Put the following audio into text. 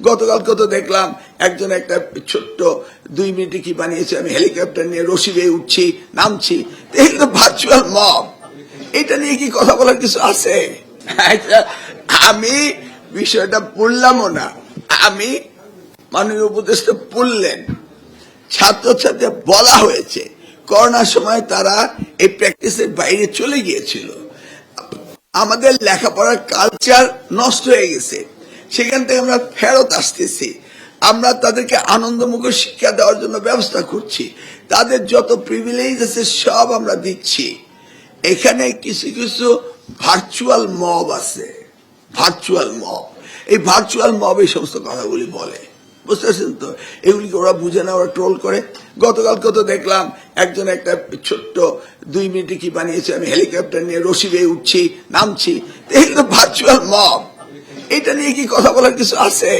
গতকালকে তো দেখলাম একজন একটা ছোট্ট 2 মিনিটে কি বানিয়েছে, আমি হেলিকপ্টার নিয়ে রশি বেয়ে উঠছি নামছি, এগুলো তো ভার্চুয়াল মব। এটা নিয়ে কি কথা বলার কিছু আছে? আমি বিষয়টা পড়লামও না, আমি মাননীয় উপদেষ্টা পড়লেন, ছাত্রছাত্রী বলা হয়েছে করোনার সময় তারা এই প্র্যাকটিসের বাইরে চলে গিয়েছিল, আমাদের লেখাপড়ার কালচার নষ্ট হয়ে গেছে, সেখান থেকে আমরা ফেরত আসতেছি, আমরা তাদেরকে আনন্দমুখর শিক্ষা দেওয়ার জন্য ব্যবস্থা করছি, তাদের যত প্রিভিলেজ আছে সব আমরা দিচ্ছি। এখানে কিছু কিছু ভার্চুয়াল মব আছে, ভার্চুয়াল মব, এই ভার্চুয়াল মব এই সমস্ত কথাগুলি বলে, বুঝতে পারছেন তো? এগুলিকে ওরা বুঝে না, ওরা ট্রোল করে। গতকালকে তো দেখলাম একজন একটা ছোট্ট 2 মিনিটে কি বানিয়েছে, আমি হেলিকপ্টার নিয়ে রশি বেয়ে উঠছি নামছি, এগুলো তো ভার্চুয়াল মব। এটা নিয়ে কি কথা বলার কিছু আছে?